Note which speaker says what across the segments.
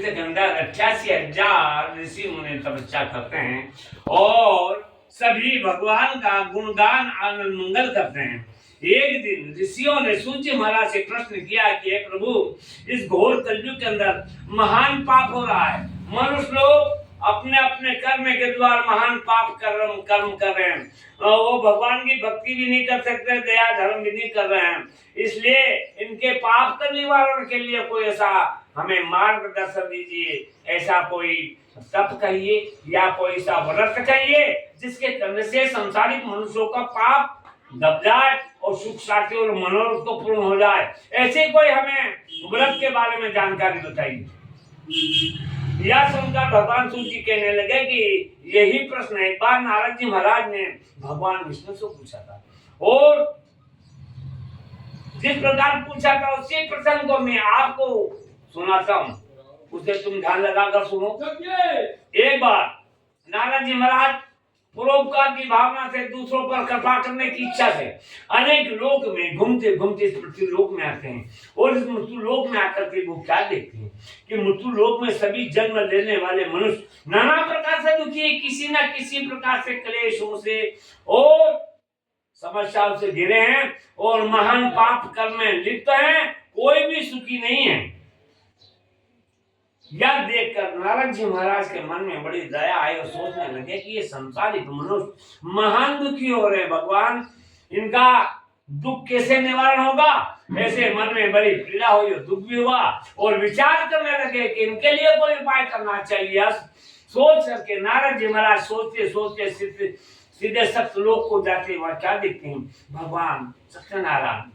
Speaker 1: के अंदर 88,000 ऋषि मुनि तपस्या करते हैं और सभी भगवान का गुणगान आनंद मंगल करते हैं। एक दिन ऋषियों ने सूर्य महाराज से प्रश्न किया कि हे प्रभु, इस घोर कलयुग के अंदर महान पाप हो रहा है। मनुष्य लोग अपने अपने कर्म के द्वारा महान पाप कर्म कर रहे हैं। वो भगवान की भक्ति भी नहीं कर सकते, दया धर्म भी नहीं कर रहे हैं। इसलिए इनके पाप का निवारण के लिए कोई ऐसा हमें मार्गदर्शन दीजिए, ऐसा कोई तप कहिए या कोई ऐसा व्रत कहिए जिसके करने से संसारिक मनुष्यों का पाप दब जाए और सुख शांति और मनोरथ को पूर्ण हो जाए। ऐसे कोई हमें व्रत के बारे में जानकारी बताइए। यह सुनकर भगवान सूर्य जी कहने लगे कि यही प्रश्न एक बार नारद जी महाराज ने भगवान विष्णु से पूछा था और जिस प्रकार पूछा था उसी प्रसंग को मैं आपको सुनाता हूँ, उसे तुम ध्यान लगाकर सुनो। एक बार नारद जी महाराज परोपकार की भावना से दूसरों पर कृपा करने की इच्छा से अनेक लोक में घूमते घूमते इस पृथ्वी लोक में आते हैं और इस मृत्यु लोक में आकर के वो क्या देखते हैं कि मृत्यु लोक में सभी जन्म लेने वाले मनुष्य नाना प्रकार से दुखी है, किसी न किसी प्रकार से क्लेशों से और समस्याओं से घिरे हैं और महान पाप कर्म में लिप्त हैं, कोई भी सुखी नहीं है। यह देखकर नारद जी महाराज के मन में बड़ी दया आई और सोचने लगे कि ये संसारिक मनुष्य महान दुखी हो रहे, भगवान इनका दुख कैसे निवारण होगा। ऐसे मन में बड़ी पीड़ा हुई और दुख भी हुआ और विचार करने लगे कि इनके लिए कोई उपाय करना चाहिए। सोच करके नारद जी महाराज सोचते सोचते सीधे सत्य लोक को जाते वहां क्या देखते हैं, भगवान सत्यनारायण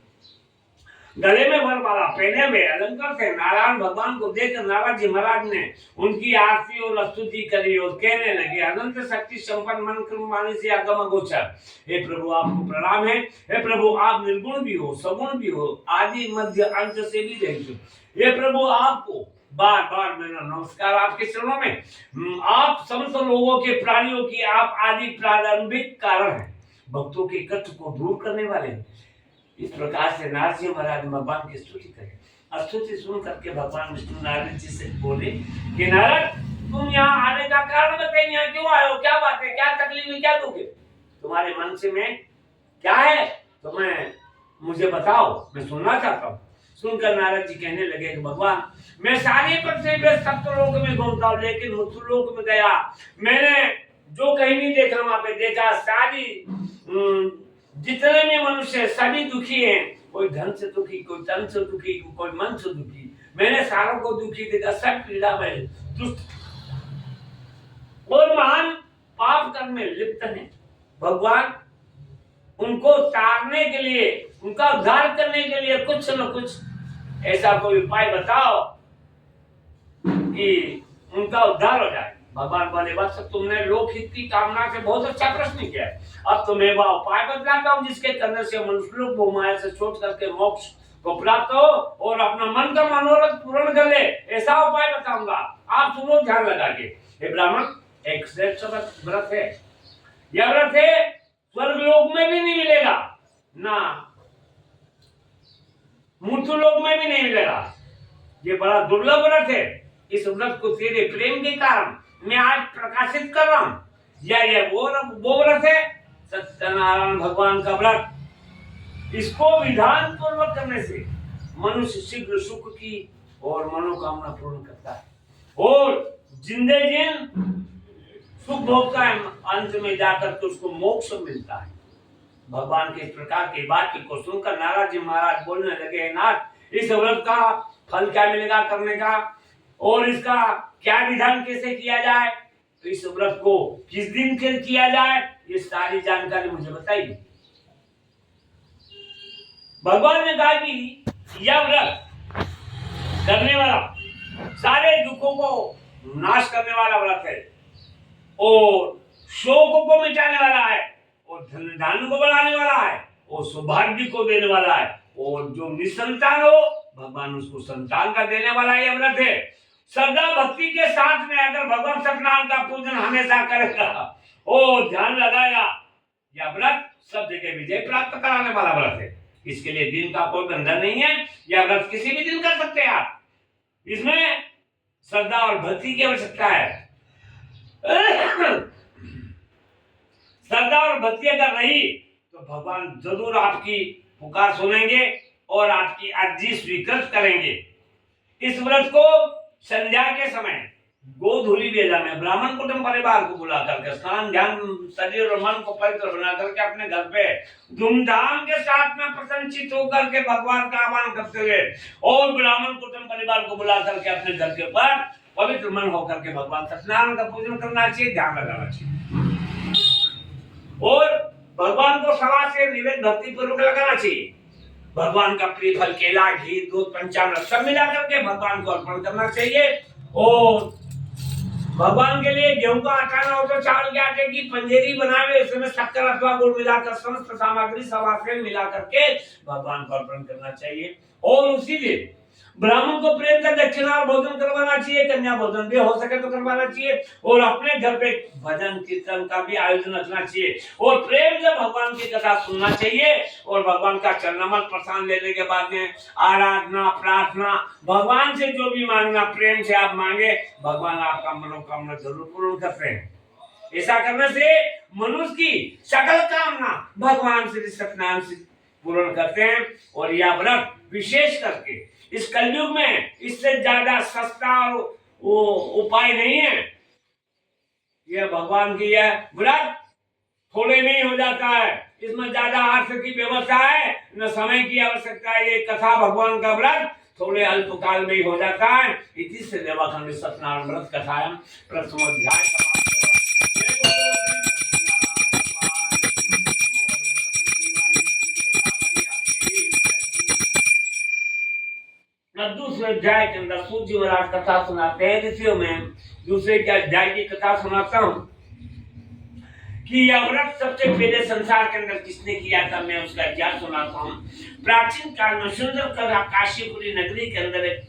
Speaker 1: गले में वरमाला पहने हुए अलंकार थे। नारायण भगवान को देखकर नारद जी महाराज ने उनकी आरती और स्तुति करी और कहने लगे, अनंत शक्ति संपन्न मन कर्माणी से आगम गोचर, हे प्रभु आपको प्रणाम है। हे प्रभु आप निर्गुण भी हो, सगुण भी हो, आदि मध्य अंत से भी रहित हो। हे प्रभु आपको बार बार मेरा नमस्कार आपके चरणों में। आप समस्त लोगों के प्राणियों की आप आदि प्रारंभिक कारण है, भक्तों के कष्ट को दूर करने वाले हैं। इस प्रकार से नारद जी महाराज भगवान की स्तुति करें। स्तुति सुन करके भगवान विष्णु नारद जी से बोले कि नारद, तुम यहाँ आने का कारण बताइए, यहाँ क्यों आए हो, क्या बात है, क्या तकलीफ है, क्या दुख है, तुम्हारे मन से में क्या है, तुम्हें मुझे बताओ, मैं सुनना चाहता हूँ। सुनकर नारद जी कहने लगे कि भगवान, मैं सारी पृथ्वी पे सप्तलोक में घूमता हूँ, लेकिन मृत्यु लोक में गया, मैंने जो कहीं नहीं देखा वहां पे देखा, सारी जितने भी मनुष्य सभी दुखी हैं, कोई धन से दुखी, कोई तन से दुखी, कोई मन से दुखी, मैंने सारों को दुखी देखा, सब पीड़ा में दुष्ट और महान पाप कर्म में लिप्त हैं। भगवान उनको तारने के लिए, उनका उद्धार करने के लिए कुछ न कुछ ऐसा कोई उपाय बताओ कि उनका उद्धार हो जाए। भगवान बोले, बस तुमने लोकहित की कामना से बहुत अच्छा प्रश्न किया है, अब तुम्हें वह उपाय बतलाता हूँ जिसके करने से मनुष्य लोग वो माया से छोड़ करके मोक्ष को प्राप्त हो और अपना मन का मनोरथ पूर्ण कर ले, ऐसा उपाय बताऊंगा। आप सुनो ध्यान लगा के। हे ब्राह्मण, एक श्रेष्ठ व्रत है, यह व्रत है स्वर्ग लोक में भी नहीं मिलेगा, ना मृत्यु लोक में भी नहीं मिलेगा, ये बड़ा दुर्लभ व्रत है। इस व्रत को तेरे प्रेम के कारण मैं आज प्रकाशित कर रहा हूं। ये वो व्रत है सत्यनारायण भगवान का व्रत। इसको विधान पूर्वक करने से मनुष्य शीघ्र सुख की और मनोकामना पूर्ण करता है और जिंदे जिन सुख भोगता है, अंत में जाकर के उसको मोक्ष मिलता है। भगवान के इस प्रकार की बात को सुनकर नारद जी महाराज बोलने लगे, नाथ, इस व्रत का फल क्या मिलेगा करने का और इसका क्या विधान कैसे किया जाए, तो इस व्रत को किस दिन के किया जाए, ये सारी जानकारी मुझे बताइए। भगवान ने कहा कि यह व्रत करने वाला सारे दुखों को नाश करने वाला व्रत है और शोक को मिटाने वाला है और धन धान्य को बढ़ाने वाला है और सौभाग्य को देने वाला है और जो निसंतान हो भगवान उसको संतान का देने वाला यह व्रत है। श्रद्धा भक्ति के साथ में अगर भगवान सत्यनारायण का पूजन हमेशा करेगा और ध्यान लगाएगा, यह व्रत सब जगह विजय प्राप्त कराने वाला व्रत है। इसके लिए दिन का कोई बंधन नहीं है, यह व्रत किसी भी दिन कर सकते हैं आप। इसमें श्रद्धा और भक्ति की आवश्यकता है। श्रद्धा और भक्ति अगर रही तो भगवान जरूर आपकी पुकार सुनेंगे और आपकी अर्जी स्वीकृत करेंगे। इस व्रत को संध्या के समय गोधूली बेला में ब्राह्मण कुटुंब परिवार को बुला करके स्नान ध्यान शरीर और मन को पवित्र बना करके अपने घर पे धूमधाम के साथ में प्रसन्नचित होकर के भगवान का आह्वान करते हुए और ब्राह्मण कुटुंब परिवार को बुला करके अपने घर के ऊपर पवित्र मन होकर के भगवान सत्यनारायण का पूजन करना चाहिए, ध्यान लगाना चाहिए और भगवान को सवा से निवेद भक्ति पूर्वक लगाना चाहिए। भगवान का प्रिय फल केला घी दूध पंचामृत सब मिला करके भगवान को अर्पण करना चाहिए और भगवान के लिए गेहूं का आटा ना हो तो चावल के आटे की पंजेरी बनावे, इसमें शक्कर अथवा गुड़ मिलाकर समस्त सामग्री सवा से मिला करके भगवान को अर्पण करना चाहिए और उसी दिन ब्राह्मण को प्रेम का दक्षिणा और भोजन करवाना चाहिए, कन्या भोजन भी हो सके तो करवाना चाहिए और अपने घर पे भजन कीर्तन का भी आयोजन रखना चाहिए और प्रेम से भगवान की कथा सुनना चाहिए और भगवान का चरणामल प्रसाद लेने के बाद में आराधना प्रार्थना भगवान से जो भी मांगना प्रेम से आप मांगे, भगवान आपका मनोकामना जरूर पूर्ण करते हैं। ऐसा करने से मनुष्य की सकल कामना भगवान श्री सत्यनारायण से पूर्ण करते हैं और यह व्रत विशेष करके इस कलयुग में इससे ज्यादा सस्ता और उपाय नहीं है। यह भगवान की यह व्रत थोड़े में ही हो जाता है, इसमें ज्यादा अर्थ की व्यवस्था है न समय की आवश्यकता है। ये कथा भगवान का व्रत थोड़े अल्पकाल में ही हो जाता है। इसी से देवाखंड सत्यनारायण व्रत कथाएं प्रथम अध्याय दूसरे अध्याय के अंदर सूत जी महाराज कथा सुनाते हैं। ऋषियों में दूसरे अध्याय की कथा सुनाता हूँ कि यह व्रत सबसे पहले संसार के अंदर किसने किया था, मैं उसका इतिहास सुनाता हूँ। प्राचीन काल में सुंदर काशीपुरी नगरी के अंदर एक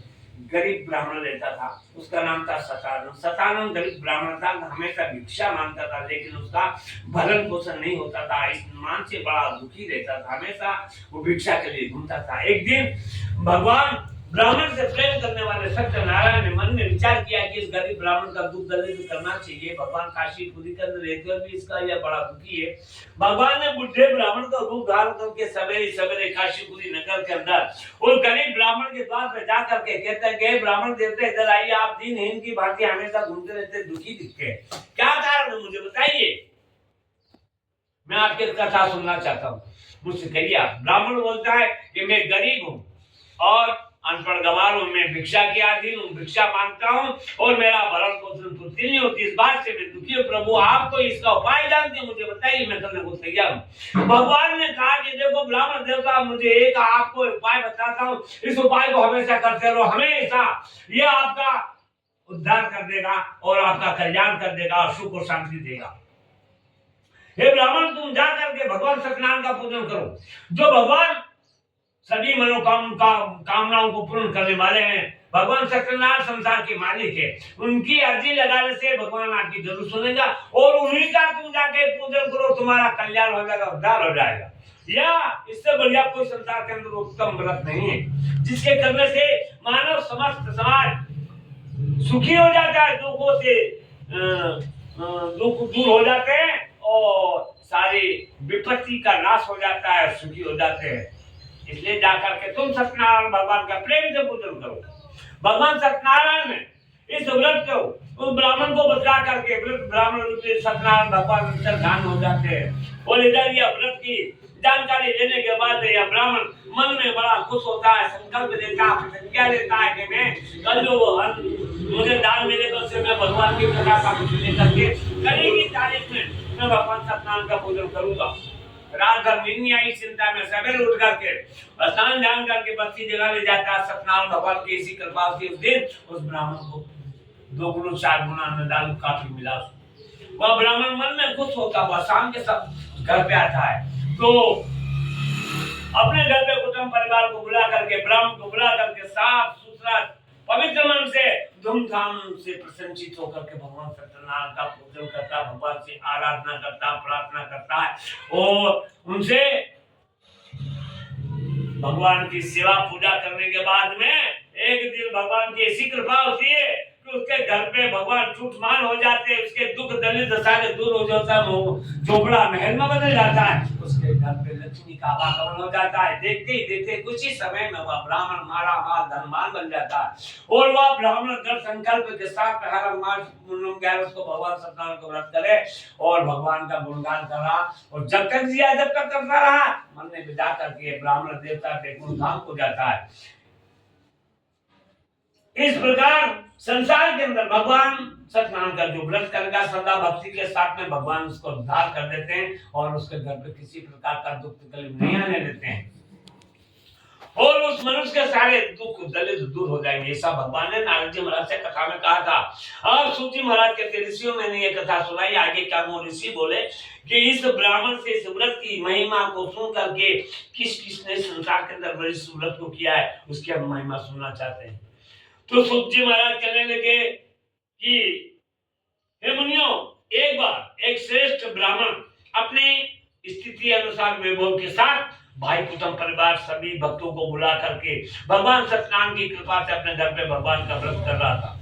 Speaker 1: गरीब ब्राह्मण रहता था, उसका नाम था सतानंद। सतानंद गरीब ब्राह्मण था, हमेशा भिक्षा मांगता था लेकिन उसका भरण पोषण नहीं होता था, इस मान से बड़ा दुखी रहता था, हमेशा वो भिक्षा के लिए घूमता था। एक दिन भगवान ब्राह्मण से प्रेम करने वाले सत्यनारायण ने मन में विचार किया कि इस गरीब ब्राह्मण का दुख दर्द करना चाहिए। भगवान काशीपुरी के अंदर रहते हुए भी इसका यह बड़ा दुखी है। भगवान ने बुढ़े ब्राह्मण का रूप धारण करके सवेरे सवेरे काशीपुरी नगर के अंदर और गरीब ब्राह्मण के द्वार पर जा करके कहते हैं कि ब्राह्मण देवता इधर आइए, आप दीनहीन की भांति हमेशा घूमते रहते, दुखी दिखते हैं, क्या कारण है मुझे बताइए, मैं आपकी कथा सुनना चाहता हूँ, मुझसे कहिए आप। ब्राह्मण बोलता है कि मैं गरीब हूँ और अनपढ़ गवार हूं, मैं भिक्षा के अधीन हूँ, भिक्षा मांगता हूँ और मेरा भरण पोषण पूर्ति नहीं होती, इस बात से मैं दुखी हूँ। प्रभु आप तो इसका उपाय जानते हैं, मुझे बताइए, मैं करने को तैयार हूँ। भगवान ने कहा कि देखो ब्राह्मण देवता, मुझे एक आपको उपाय बताता हूँ, इस उपाय को हमेशा करते रहो, हमेशा यह आपका उद्धार कर देगा और आपका कल्याण कर देगा और सुख और शांति देगा। हे ब्राह्मण, तुम जा करके भगवान सत्यनारायण का पूजन करो, जो भगवान सभी कामनाओं को पूर्ण करने वाले हैं। भगवान सत्यनारायण संसार के मालिक है, उनकी अर्जी लगाने से भगवान आपकी जरूर सुनेगा और उन्हीं का तुम जाके पूजन करो, तुम्हारा कल्याण हो जाएगा, उद्धार हो जाएगा। या इससे बढ़िया कोई संसार के अंदर उत्तम व्रत नहीं है जिसके करने से मानव समस्त समाज सुखी हो जाता है, दुखों से दुख दूर हो जाते हैं और सारी विपत्ति का नाश हो जाता है, सुखी हो जाते हैं। इसलिए जाकर के तुम सत्यनारायण भगवान का प्रेम से पूजन करो। भगवान सत्यनारायण ने इस व्रत को उस ब्राह्मण को बचा करके व्रत ब्राह्मण रूप से सत्यनारायण भगवान अंतर्धान हो जाते हैं और इधर यह व्रत की जानकारी लेने के बाद यह ब्राह्मण मन में बड़ा खुश होता है, संकल्प लेता है, प्रतिज्ञा लेता है कि मैं कल जो मुझे दान मिलेगा उससे मैं भगवान की कथा का पूजन करके कल की तारीख में मैं भगवान सत्यनारायण का पूजन करूंगा। रात भर नींद नहीं आई, चिंता में सवेरे उठ करके स्नान ध्यान करके बत्ती जलाने जाता है। सत्यनारायण भगवान की ऐसी कृपा होती है, उस दिन उस ब्राह्मण को 2 गुना 4 गुना अन्न दान काफी मिला। वह ब्राह्मण मन में खुश होता हुआ शाम के सब घर पे आता है तो अपने घर पे कुटुंब परिवार को बुला करके ब्राह्मण को बुला करके साफ सुथरा पवित्र मन से धूमधाम से प्रसन्नचित होकर के भगवान सत्यनारायण का पूजन करता, भगवान से आराधना करता, प्रार्थना करता है और उनसे भगवान की सेवा पूजा करने के बाद में एक दिन भगवान की ऐसी कृपा होती है कि उस भगवान छूटमान हो जाते, उसके दुख दलित दशा के दूर हो जाता है, झोपड़ा महल में बदल जाता है, उसके घर पे लक्ष्मी का आगमन हो जाता है। देखते ही देखते कुछ ही समय में वह ब्राह्मण मारा माल धनवान बन जाता है और वह ब्राह्मण दृढ़ संकल्प के साथ हर मास उसको भगवान सत्यनारायण को व्रत करे और भगवान का गुणगान करा और जब तक जिया जब तक करता रहा, मन में विदा करके ब्राह्मण देवता के गुणगान हो जाता है। इस प्रकार संसार के अंदर भगवान सत्यनारायण का जो व्रत करेगा सदा भक्ति के साथ में भगवान उसको उद्धार कर देते हैं और उसके घर पे किसी प्रकार का दुख तकलीफ नहीं आने देते हैं और उस मनुष्य के सारे दुख दलित दूर हो जाएंगे। ऐसा भगवान ने नारद जी महाराज से कथा में कहा था। अब सूत जी महाराज के ऋषियों में ये कथा सुनाई। आगे क्या वो ऋषि बोले कि इस ब्राह्मण से इस व्रत की महिमा को सुन करके किस किसने संसार के अंदर इस व्रत को किया है उसकी हम महिमा सुनना चाहते हैं। तो सूत जी महाराज कहने लगे कि हे मुनियों, एक बार एक श्रेष्ठ ब्राह्मण अपने स्थिति अनुसार वैभव के साथ भाई कुटुंब परिवार सभी भक्तों को बुला करके भगवान सत्यनारायण की कृपा से अपने घर पे भगवान का व्रत कर रहा था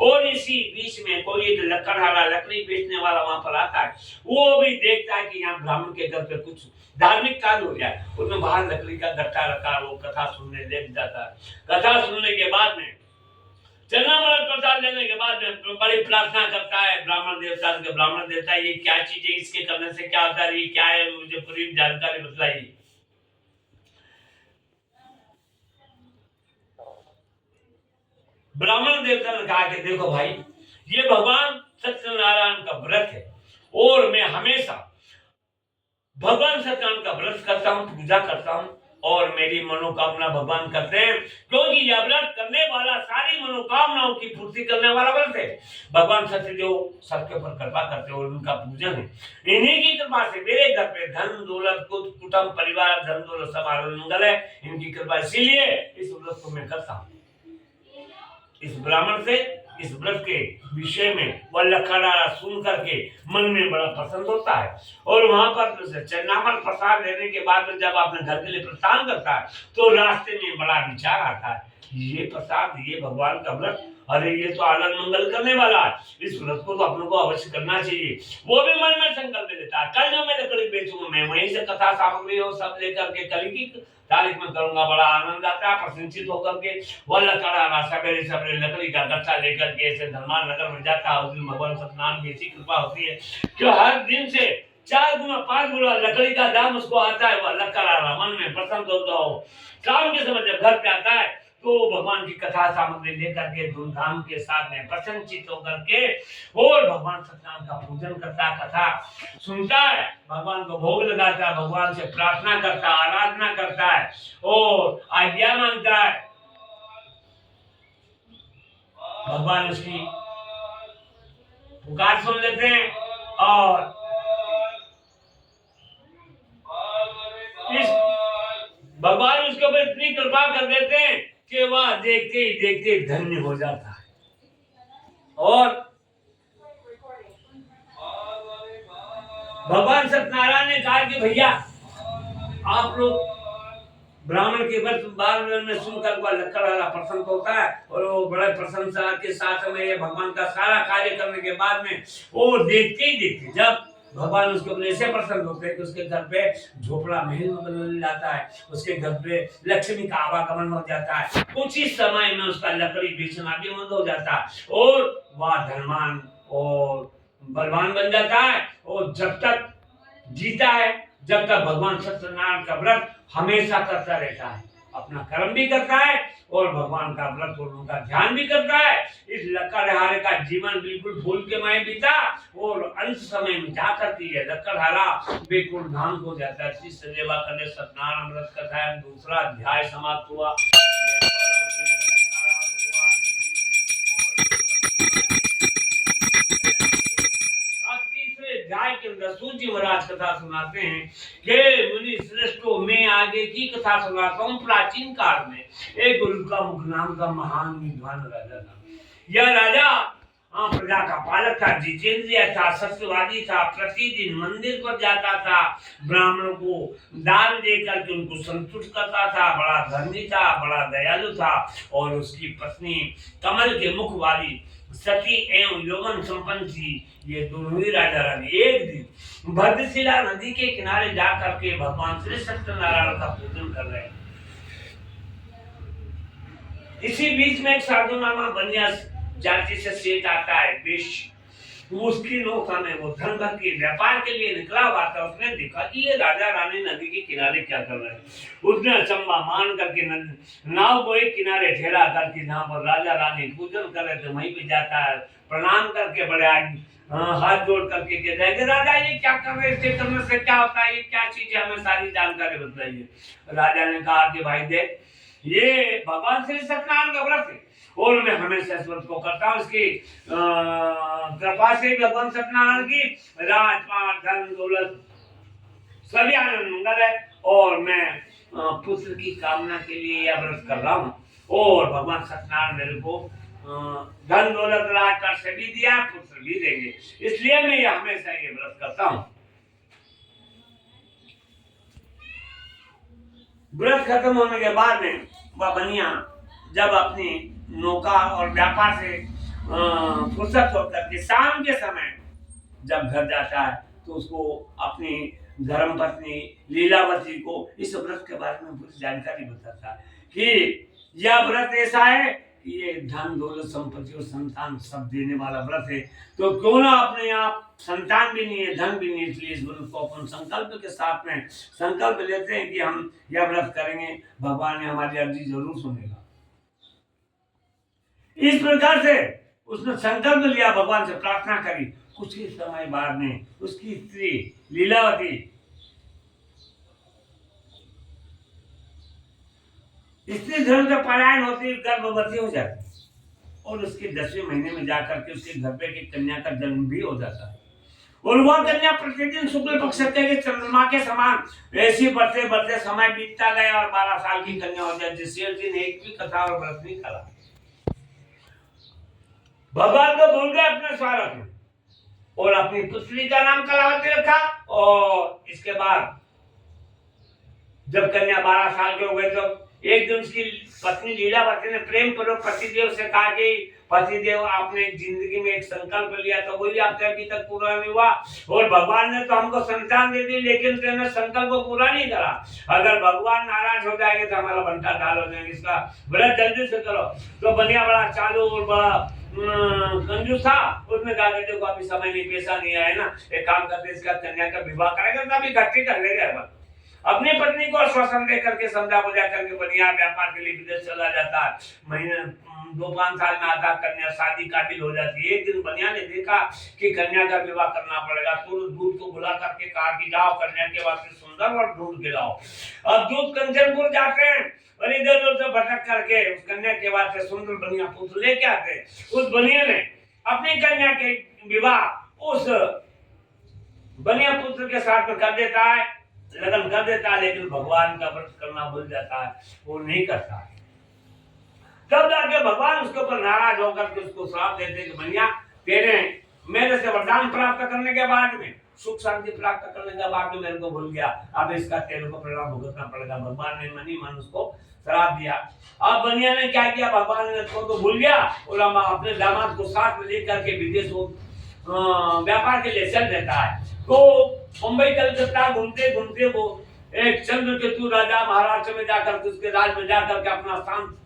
Speaker 1: और इसी बीच में कोई एक लकड़हारा लकड़ी बेचने वाला वहां पर आता है। वो भी देखता है कि यहाँ ब्राह्मण के घर पे कुछ धार्मिक कार्य हो जाए, उसमें बाहर लकड़ी का गट्टा रखा, वो कथा सुनने लग जाता है। कथा सुनने के बाद में चरणामृत प्रसाद लेने के बाद में बड़ी प्रार्थना करता है ब्राह्मण देवता के। ब्राह्मण देवता ये क्या चीज है, इसके करने से क्या होता है, ये क्या है, मुझे पूरी जानकारी बताइए। ब्राह्मण देवता ने कहा कि देखो भाई, ये भगवान सत्यनारायण का व्रत है और मैं हमेशा भगवान सत्यनारायण का व्रत करता हूँ, पूजा करता हूँ और मेरी मनोकामना भगवान करते हैं, क्योंकि यह व्रत करने वाला सारी मनोकामनाओं की पूर्ति करने वाला व्रत है। भगवान सत्यदेव सबके ऊपर कृपा करते हैं और उनका पूजन है। इन्हीं की कृपा से मेरे घर पे धन दौलत कुटुंब परिवार धन दौलत सब आनंद मंगल है, इनकी कृपा, इसीलिए इस व्रत को मैं करता हूँ। इस ब्राह्मण से इस व्रत के विषय में वह लखड़ा सुन करके मन में बड़ा पसंद होता है और वहां पर चरणामृत प्रसाद लेने के बाद में जब अपने घर के लिए प्रस्थान करता है तो रास्ते में बड़ा विचार आता है, ये प्रसाद, ये भगवान का व्रत, अरे ये तो आनंद मंगल करने वाला है, इस व्रत को तो अपने को अवश्य करना चाहिए। वो भी मन में संकल्प लेता है, कल जो मैं लकड़ी बेचूंगा मैं वहीं से कथा सामग्री और सब लेकर के कल की तारीख में करूंगा। बड़ा आनंद आता है, प्रसन्नचित होकर के वह लकड़ा सवेरे सवेरे लकड़ी का गट्ठा लेकर के ऐसे धनवान नगर में जाता है। उस दिन भगवान सत्यनारायण की ऐसी कृपा होती है कि हर दिन से 4 गुना 5 गुना लकड़ी का दाम उसको आता है। वह लकड़ा मन में प्रसन्न होता हो। शाम के समय जब घर पे आता है तो भगवान की कथा सामग्री लेकर के धूमधाम के साथ में प्रसन्नचित होकर के और भगवान सत्यनारायण का पूजन करता, कथा सुनता है, भगवान को भोग लगाता है, भगवान से प्रार्थना करता है, आराधना करता है और आज्ञा मांगता है। भगवान उसकी पुकार सुन लेते हैं और इस भगवान उसके ऊपर इतनी कृपा कर देते हैं कि वह देखते ही देखते धन्य हो जाता है। और भगवान सत्यनारायण ने कहा कि भैया आप लोग ब्राह्मण के बार में सुनकर वह लकड़ा प्रसन्न होता है और वो बड़े प्रशंसा के साथ में भगवान का सारा कार्य करने के बाद में वो देखते ही देखते जब भगवान उसके ऊपर ऐसे प्रसन्न होते हैं कि उसके घर पे झोपड़ा महल में बदल जाता है, उसके घर पे लक्ष्मी का आवागमन हो जाता है। कुछ ही समय में उसका लकड़ी बेचना भी बंद हो जाता है और वह धनवान और बलवान बन जाता है और जब तक जीता है जब तक भगवान सत्यनारायण का व्रत हमेशा करता रहता है, अपना कर्म भी करता है और भगवान का व्रत और उनका ध्यान भी करता है। इस लकड़हारे का जीवन बिल्कुल फूल के मय बीता और अंत समय में जा करती है लकड़हारा बिल्कुल धाम हो जाता है। इस सेवा करने सत्यनारायण व्रत कथा है, दूसरा अध्याय समाप्त हुआ। अध्याय के अंदर सूत जी महाराज कथा सुनाते हैं कि मुनि श्रेष्ठों में आगे की कथा सुनाता हूँ। प्राचीन काल में एक गुरु का मुख नाम का महान विद्वान राजा था। यह राजा प्रजा का पालक था, जितेंद्रिय था, सत्यवादी था, प्रतिदिन मंदिर पर जाता था, ब्राह्मणों को दान देकर के उनको संतुष्ट करता था, बड़ा धर्मी था, बड़ा दयालु था और उसकी पत्नी कमल के मुख वाली सती एवं यौवन संपन्न थी। ये दोनों ही राजा रानी एक दिन भद्रशिला नदी के किनारे जाकर के भगवान श्री सत्यनारायण का पूजन कर रहे हैं। इसी बीच में एक साधु नामा बनिया जाति से सेठ आता है। उसकी नौका में वो धन भर के व्यापार के लिए निकला हुआ था। उसने देखा कि ये राजा रानी नदी के किनारे क्या कर रहे हैं। उसने अचंबा मान करके नाव को एक किनारे ठहरा करके जहाँ पर राजा रानी पूजन कर रहे थे वहीं पे जाता है, प्रणाम करके बड़े हाथ जोड़ करके कहता है कि राजा ये क्या कर रहे थे, करने से क्या होता है, ये क्या चीज है, हमें सारी जानकारी बताइए। राजा ने कहा कि भाई देख, ये भगवान श्री सत्यनारायण का व्रत है और मैं हमेशा इस व्रत को करता हूँ। इसकी कृपा से भगवान सत्यनारायण की राजपाट धन दौलत सभी आनंद मंगल है और मैं पुत्र की कामना के लिए यह व्रत कर रहा हूँ और भगवान सत्यनारायण मेरे को धन दौलत राजपाट से भी दिया, पुत्र भी देंगे, इसलिए मैं यह हमेशा ये व्रत करता हूँ। व्रत खत्म होने के बाद में वह बनिया जब अपनी नौका और व्यापार से फुर्सत होकर के शाम के समय जब घर जाता है तो उसको अपनी धर्म पत्नी लीलावती को इस व्रत के बारे में पूरी जानकारी बताता है कि यह व्रत ऐसा है कि ये धन दौलत संपत्ति और संतान सब देने वाला व्रत है, तो क्यों ना अपने आप संतान भी नहीं है, धन भी नहीं, इसलिए इस व्रत को अपन संकल्प के साथ में संकल्प लेते हैं कि हम यह व्रत करेंगे, भगवान ने हमारी अर्जी जरूर सुनेगा। इस प्रकार से उसने संकल्प लिया, भगवान से प्रार्थना करी। कुछ ही समय बाद में उसकी स्त्री लीलावती स्त्री धर्म से पलायन होती, गर्भवती हो जाती और उसके 10वें महीने में जाकर के उसके घर पे एक कन्या का जन्म भी हो जाता है और वह कन्या प्रतिदिन शुक्ल पक्ष के चंद्रमा के समान ऐसी बढ़ते बढ़ते समय बीतता गया और 12 साल की कन्या हो जाती। जिस दिन एक भी कथा और व्रत नहीं करा, भगवान को भूल गए अपने स्वार्थ में और अपनी पुत्री का नाम कलावती रखा। और इसके बाद जब कन्या 12 साल के हो गए तो एक दिन उसकी पत्नी लीलावती ने प्रेम पूर्वक पतिदेव से कहा कि पतिदेव, आपने जिंदगी में एक संकल्प लिया तो वही आपसे अभी तक पूरा नहीं हुआ और भगवान ने तो हमको संतान दे दी, लेकिन तुमने संकल्प को पूरा नहीं करा। अगर भगवान नाराज हो जाएंगे तो हमारा बंटा ढाल हो जाएंगे, इसका व्रत जल्दी से करो। तो बनिया बड़ा चालू और बड़ा कंजूस था। उसने कहा कि देखो अभी समय नहीं, पैसा नहीं आया ना, एक काम करते इसका कन्या का विवाह करेगा तो अभी इकट्ठी कर लेगा। अपनी पत्नी को आश्वासन दे करके समझा बुझा करके बनिया व्यापार के लिए विदेश चला जाता है। महीने 2-5 साल में आता कन्या शादी काबिल हो जाती है। एक दिन बनिया ने देखा कि कन्या का विवाह करना पड़ेगा, तो दूध को बुला करके कहा कि जाओ कन्या के वास्ते सुंदर और ढूंढ के लाओ। अब दूध कंचनपुर जाते हैं और इधर उधर से भटक करके उस कन्या के वास्ते सुंदर बनिया पुत्र लेके आते। उस बनिया ने अपनी कन्या के विवाह उस बनिया पुत्र के साथ में कर देता है, लगन कर देता है, लेकिन भगवान का व्रत करना भूल जाता है, वो नहीं करता है। तब जाके भगवान उसके ऊपर नाराज होकर के उसको श्राप देते कि बनिया, तेरे मेरे से वरदान प्राप्त करने के बाद में, सुख शांति प्राप्त करने के बाद में मेरे को भूल गया, अब इसका तेरे को परिणाम भुगतना पड़ेगा। भगवान ने मनी मन उसको श्राप दिया। अब बनिया ने क्या किया, भगवान ने उसको तो भूल गया और अपने दामाद को साथ में लेकर के विदेश व्यापार के लिए चल देता है। तो मुंबई कलकत्ता घूमते घूमते वो एक चंद्रकेतु राजा महाराष्ट्र में जाकर के उसके राज में जाकर के अपना स्थान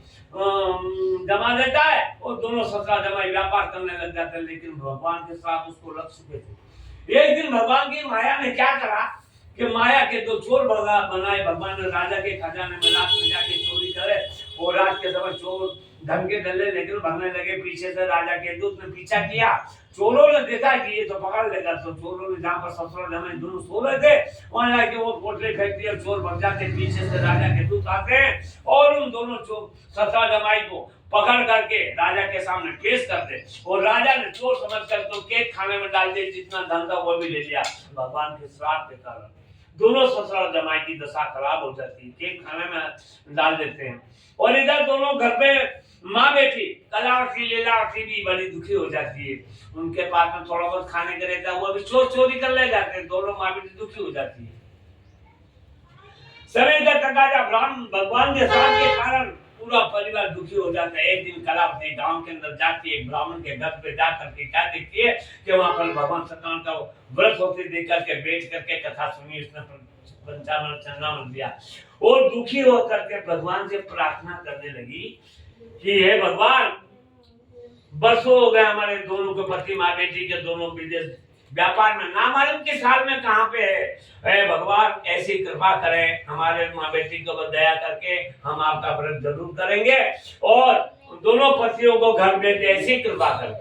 Speaker 1: जमा देता है और दोनों ससुरा जमाई व्यापार करने लग जाते हैं। लेकिन भगवान के साथ उसको लग चुके थे। एक दिन भगवान की माया ने क्या करा कि माया के 2 चोर बनाए। भगवान ने राजा के खजाने में रात में जाके चोरी करे और रात के समय चोर धन के डले लेकिन भगने लगे। पीछे से राजा के दूत ने पीछा किया। चोरों ने देखा कि ये तो पकड़ लेगा, तो चोरों ने जहाँ पर ससुर जमाई दोनों सो रहे थे वहां जाके वो पोटली फेंक दिया। चोर भग जाते, पीछे से राजा के दूत आते हैं और उन दोनों ससुर जमाई को पकड़ करके राजा के सामने पेश करते और राजा ने चोर समझ कर तो केक खाने में डाल दिया, जितना धन था वो भी ले लिया। भगवान के श्राप के कारण दोनों ससुर जमाई की दशा खराब हो जाती है, केक खाने में डाल देते हैं। और इधर दोनों घर पे माँ बेटी कलावती लीलावती भी बड़ी दुखी हो जाती है। उनके पास में थोड़ा बहुत खाने के रहता है, वो भी चोरी कर ले जाते हैं। दोनों माँ बेटी दुखी हो जाती है। समय का तकाजा भगवान के साथ के कारण पूरा परिवार दुखी हो जाता है। एक दिन कलावती गांव के अंदर जाती है, एक ब्राह्मण के घर पे जा करके क्या देखती है कि वहां पर भगवान सत्यनारायण का व्रत होते देख करके बैठ करके कथा सुनी, उसने पंचामृत चंद्रामृत दिया और दुखी होकर के भगवान से प्रार्थना करने लगी कि हे भगवान, बरसों हो गए हमारे दोनों के पति माँ बेटी के दोनों विदेश व्यापार में, ना मालूम किस हाल में कहाँ पे है। भगवान ऐसी कृपा करें, हमारे माँ बेटी को दया करके हम आपका व्रत जरूर करेंगे और दोनों पतियों को घर भेजे, ऐसी कृपा करें।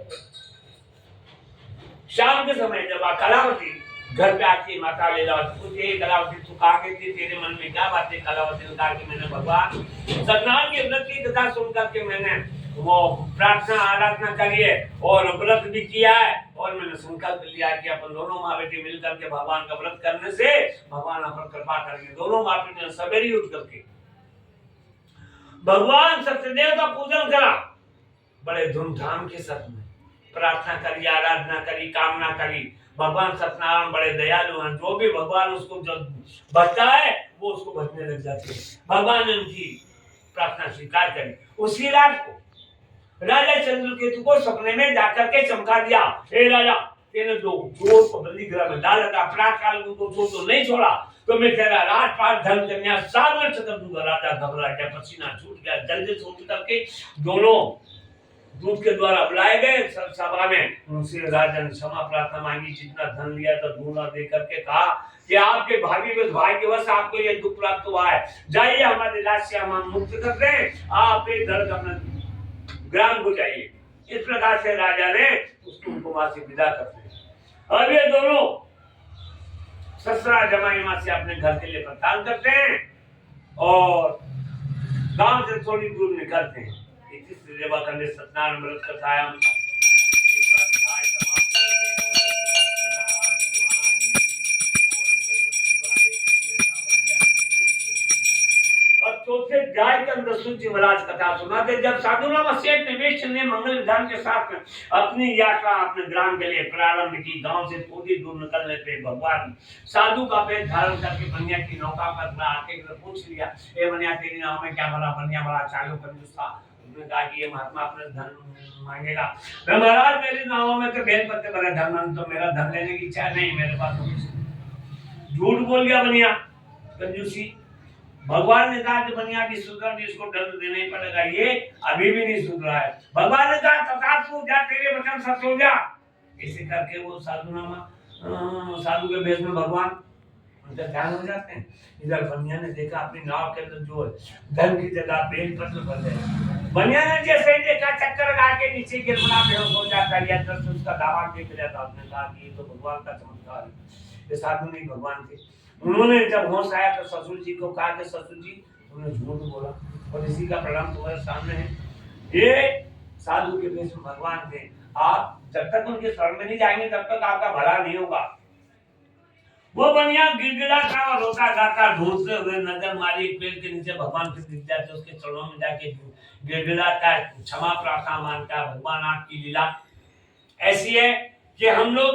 Speaker 1: शाम के समय जब कलावती घर पे आती, माता लीलावती पूछती, कलावती तू कहाँ गई थी, तेरे मन में क्या बात है? कलावती ने कहा कि मैंने भगवान सत्यनारायण के व्रत की कथा सुन करके मैंने वो प्रार्थना आराधना करी है और व्रत भी किया है और मैंने संकल्प लिया कि अपन दोनों माँ बेटी मिलकर के भगवान का व्रत करने से भगवान अपन कृपा करेंगे। दोनों माँ बेटी ने सवेरे उठ करके भगवान सत्यदेव का पूजन करा, बड़े धूमधाम के साथ में प्रार्थना करी, आराधना करी, कामना करी। भगवान सत्यनारायण बड़े दयालु हैं, जो भी भगवान उसको जब भजता है वो उसको भजने लग जाते हैं। भगवान ने उनकी प्रार्थना स्वीकार करी। उसी रात को राजा चंद्रकेतु को सपने में जाकर के चमका दिया, हे राजा, तेने जो चोर को बंदी गृह में डाला था, अपराध काल में उनको चोर तो नहीं छोड़ा, तो मैं तेरा राजपाट धन कन्या सागर चक्र दूंगा। राजा घबरा गया, पसीना छूट गया, जल्दी से उठ करके दोनों दूत के द्वारा बुलाए गए सभा में। उनसे राजा ने क्षमा प्रार्थना मांगी, जितना धन लिया था दूना दे करके कहा कि आपके भाग्यवश आपको ये दुख प्राप्त हुआ है, जाइए हमारे राज्य से हम मुक्त कर दें, आप एक धड़ अपना ग्राम हो जाइए। इस प्रकार से राजा ने उसको वहां से विदा कर दिया। अब ये दोनों ससुरा जमाई मां से अपने घर के लिए प्रस्थान करते हैं और गांव से थोड़ी दूर निकलते हैं। सेवा करने सत्यनारायण व्रत कथायां और चौथे अध्याय के अंदर सूची महाराज कथा सुनाते, जब साधुनामा सेठ निवेश ने मंगल विधान के साथ अपनी यात्रा अपने ग्राम के लिए प्रारंभ की। गांव से थोड़ी दूर निकलने पे भगवान साधु का वेश धारण करके बनिया की नौका पर आके पूछ लिया, ए बनिया, तेरी नाव में क्या भरा? बनिया बड़ा चालू कंजूस था, उसने कहा कि ये महात्मा अपने धन मांगेगा। मैं महाराज, मेरी नाव में तो बेल पत्ते भरे धन, तो मेरा धन लेने की इच्छा नहीं मेरे पास। झूठ बोल गया बनिया, कंजूसी। भगवान ने कहा कि बनिया की सुधर, इसको दंड देना ही पड़ेगा, ये अभी भी नहीं सुधरा है। भगवान ने कहा तथास्तु, जा तेरे वचन सत्य हो जा। ऐसे करके वो साधु के भेष में भगवान उनका ध्यान हो जाते हैं। इधर बनिया ने देखा अपनी नाव के अंदर जो धन की जगह बेलपत्र भर गए। बनिया ने जैसे ही देखा चक्कर लगा के नीचे गिर पड़ा, बेहोश हो जाता है। दर्शन उसका दावा देख लिया था, उसने कहा कि ये तो भगवान का चमत्कार है, ये साधु नहीं भगवान थे। उन्होंने जब होश आया तो ससुर जी को कहा कि ससुर जी तुमने झूठ बोला और इसी का परिणाम तुम्हारे सामने है। ये साधु के भेष में भगवान थे, आप जब तक उनके शरण में नहीं जाएंगे तब तक आपका भला नहीं होगा। वो बनिया गिड़गिड़ाता और रोता गाता ढूंढते हुए नजर मारी, पेड़ के नीचे भगवान फिर दिख जाते, उसके चरणों में जाके गिड़गिड़ाता, क्षमा प्रार्थना मांगता, भगवान आपकी लीला ऐसी है कि हम लोग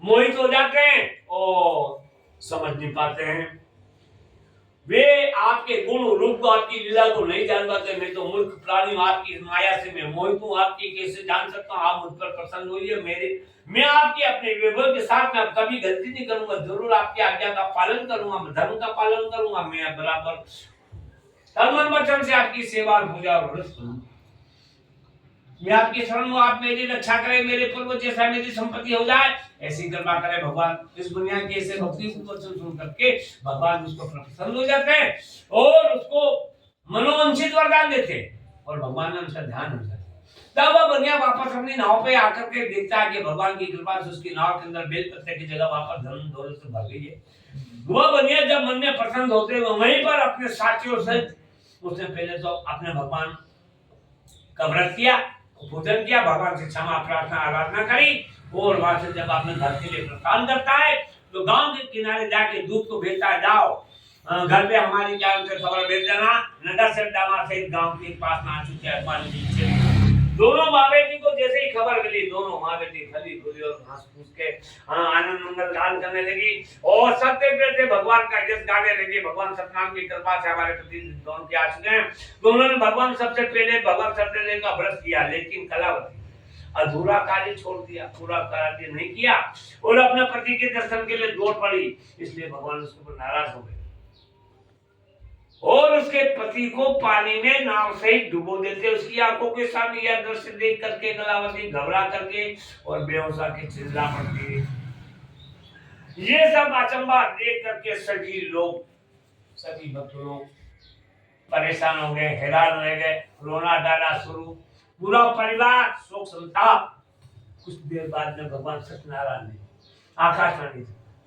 Speaker 1: मोहित हो जाते हैं और समझ नहीं पाते हैं। वे आपके गुण रूप आपकी लीला को नहीं जान पाते। मैं तो मूर्ख प्राणी हूं, आपकी माया से मैं मोहित हूं, आपकी कैसे जान सकता हूं? आप मुझ पर प्रसन्न होइए। मैं आपके अपने विभव के साथ में कभी गलती नहीं करूंगा, जरूर आपकी आज्ञा का पालन करूंगा, धर्म का पालन करूंगा। मैं बराबर तन वचन से आपकी सेवा और पूजा और व्रत करूंगा। मैं आपकी शरण हूं, आप मेरी रक्षा करें, मेरे पूर्व जैसा मेरी संपत्ति हो जाए, ऐसी कृपा करे भगवान। इस दुनिया के ऐसे भक्ति को सुन करके भगवान उसको प्रसन्न हो जाते हैं और उसको मनोवांछित वरदान देते हैं और भगवान ने उसका ध्यान हो जाता है। तब वह बनिया वापस अपनी नाव पे आकर के देखता है कि भगवान की कृपा से उसकी नाव के अंदर बेल पत्ते की जगह वापस धन दौलत से भर गई है। वह बनिया जब मन में प्रसन्न होते हैं वहीं पर अपने साथियों सहित उसने पहले तो अपने भगवान का व्रत किया, पूजन किया, भगवान से क्षमा प्रार्थना आराधना करी और वहां से जब अपने घर के लिए प्रस्थान करता है तो गांव के किनारे जाके दूध को भेजता है, जाओ घर पे हमारी क्या उनसे खबर भेज देना, नगर से दामा से गांव के पास में आ चुके हैं। दोनों माँ बेटी को जैसे ही खबर मिली दोनों माँ बेटी खली खुली और हंस फूस के आनंद मंगल गान करने लगी और सबसे पहले भगवान का यश गाने लगी। भगवान सत्यनारायण की कृपा से हमारे प्रति दोनों के आ चुके हैं, तो उन्होंने भगवान सत्यनारायण का व्रत किया, लेकिन कलावती अधूरा कार्य छोड़ दिया, पूरा कार्य नहीं किया और अपने पति के दर्शन के लिए दौड़ पड़ी। इसलिए भगवान उसके ऊपर नाराज हो गए और उसके पति को पानी में नाव से डुबो देते। उसकी आंखों के सामने यह दृश्य देख करके कलावती घबरा करके और बेहोशा के चिल्ला पड़ती। ये सब अचंबा देख करके सभी भक्त लोग परेशान हो गए, हैरान हो गए, रोना डाला शुरू, पूरा परिवार शोक संताप। कुछ देर बाद में भगवान सत्यनारायण ने आकाशवाणी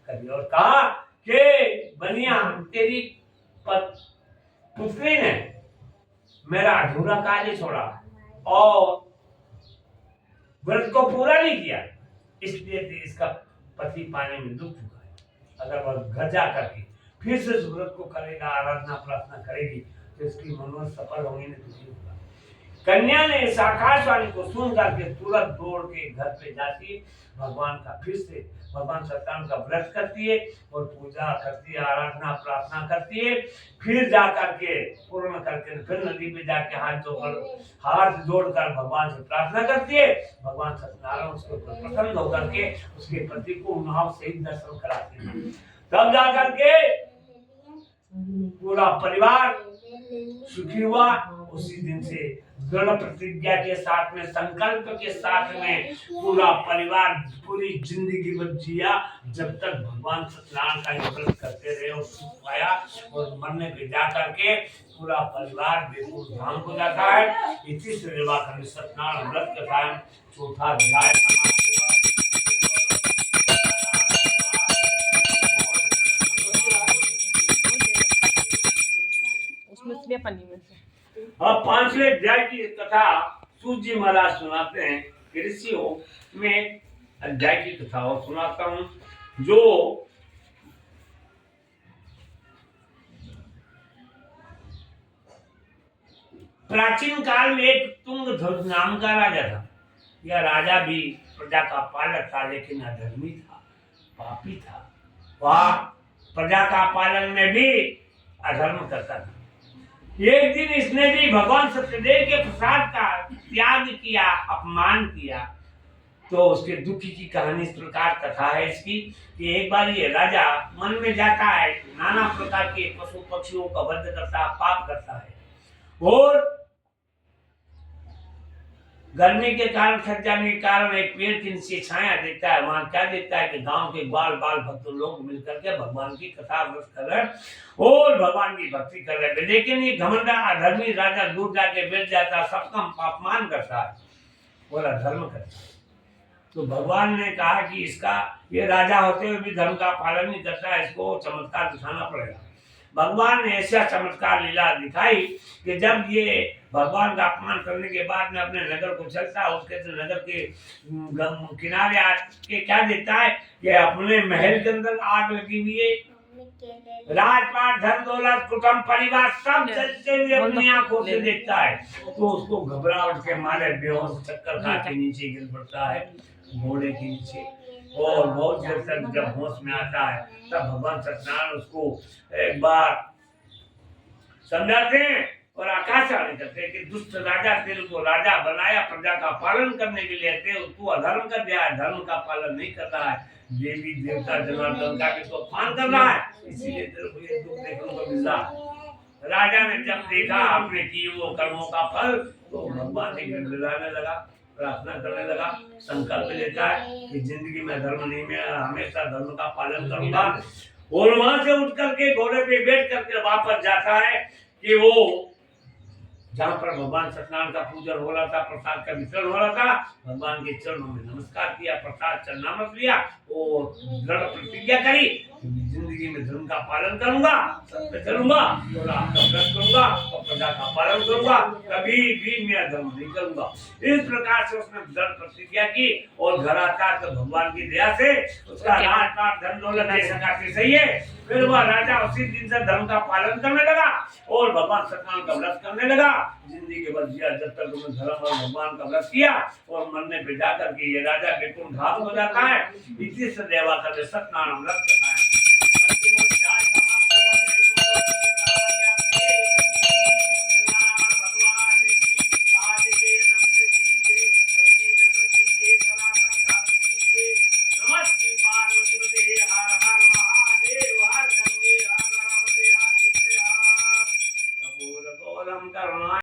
Speaker 1: करी और कहा कि बनिया, तेरी पुत्री ने मेरा अधूरा कार्य छोड़ा और व्रत को पूरा नहीं किया, इसलिए इसका पति पानी में डूब चुका है। अगर वह घर जा करके फिर से इस व्रत को करेगा, आराधना प्रार्थना करेगी, तो इसकी मनोरथ सफल होंगे नहीं तो होगा। कन्या ने इस आकाशवाणी को सुन करके तुरंत दौड़ के घर पे जाती, भगवान का फिर से भगवान सत्यनारायण का व्रत करती है और पूजा करती है, आराधना प्रार्थना करती है। फिर जा करके पूर्ण करके फिर नदी पे जाके हाथ जोड़कर भगवान से प्रार्थना करती है। भगवान सत्यनारायण उसके ऊपर प्रसन्न होकर के उसके पति को नाव से ही दर्शन कराते हैं। तब जा करके पूरा परिवार सुखी हुआ। उसी दिन से दृढ़ प्रतिज्ञा के साथ में, संकल्प के साथ में पूरा परिवार पूरी जिंदगी भर जिया, जब तक भगवान सत्यनारायण का व्रत करते रहे और सुख पाया। और मरने पे जा करके पूरा परिवार बेकुल धाम को जाता है। इसी से सत्यनारायण व्रत का टाइम चौथा अध्याय समाप्त हुआ।
Speaker 2: पन्नी में से
Speaker 1: अब पांचवें अध्याय की कथा सूत जी महाराज सुनाते हैं। कृषियों में अध्याय की कथा और सुनाता हूँ। जो प्राचीन काल में एक तुंगध्वज नाम का राजा था। यह राजा भी प्रजा का पालक था, लेकिन अधर्मी था, पापी था। वह प्रजा का पालन में भी अधर्म करता था। एक दिन इसने भी भगवान सत्यदेव के प्रसाद का त्याग किया, अपमान किया। तो उसके दुखी की कहानी इस प्रकार कथा है इसकी कि एक बार ये राजा मन में जाता है, नाना प्रकार के पशु पक्षियों का वध करता, पाप करता है और गर्मी के कारण, थक जाने के कारण एक पेड़ के नीचे छाया देखता है। वहां क्या देखता है कि गांव के बाल भक्त लोग मिलकर के भगवान की कथा व्रत कर रहे और भगवान की भक्ति कर रहे हैं। लेकिन ये घमंडा अधर्मी राजा दूर जाके बैठ जाता, सबका अपमान करता है और अधर्म करता है। तो भगवान ने कहा कि इसका, ये राजा होते हुए भी धर्म का पालन नहीं करता, इसको चमत्कार दिखाना पड़ेगा। भगवान ने ऐसा चमत्कार लीला दिखाई कि जब ये भगवान का अपमान करने के बाद में अपने नगर को चलता, उसके नगर के किनारे आके क्या देखता है कि अपने महल के अंदर आग लगी हुई है, राजपाट धन दौलत कुटुंब परिवार सब जलते हुए अपनी आंखों से देखता है। तो उसको घबराहट के मारे बेहोश चक्कर खा के नीचे गिर पड़ता है घोड़े के नीचे। और बहुत देर तक जब होश में आता है तब भगवान सत्यनारायण उसको एक बार समझाते हैं और आकाशवाणी करते हैं कि दुष्ट राजा, तेरे को राजा बनाया प्रजा का पालन करने के लिए, तू अधर्म कर दिया है, धर्म का पालन नहीं कर रहा है, देवी देवता जनार्दन का भी तो अपमान कर रहा है, इसीलिए तेरे को ये दुख देखने को मिला। राजा ने जब देखा अपने किए वो कर्मों का फल, तो भगवान ने गिड़गिड़ाने लगा, प्रार्थना करने लगा, संकल्प लेता है कि जिंदगी में धर्म नहीं, मैं हमेशा धर्म का पालन करूंगा। और वहां से उठ करके घोड़े पे बैठ करके वापस जाता है कि वो जहाँ पर भगवान सत्यनारायण का पूजन हो रहा था, प्रसाद का वितरण हो रहा था, भगवान के चरणों में नमस्कार किया, प्रसाद चरणामृत लिया और दृढ़ प्रतिज्ञा करी, जिंदगी जिंदगी में धर्म का पालन करूंगा, सत्य चलूंगा, और आपका व्रत करूंगा और प्रजा का पालन करूंगा, कभी भी मैं धर्म नहीं करूंगा। इस प्रकार से उसने दृढ़ प्रतिज्ञा की और घर आता तो भगवान की दया से उसका राज पाट धन दौलत ऐसा काफी सही है। फिर वह राजा उसी दिन से धर्म का पालन करने लगा और भगवान सत्यनारायण का व्रत करने लगा। जिंदगी भर जिया जब तक उन्होंने धर्म और भगवान का व्रत किया और मरने पे जाकर के ये राजा वैकुंठ धाम हो जाता है। इसी से देवा का सत्यनारायण व्रत करता है।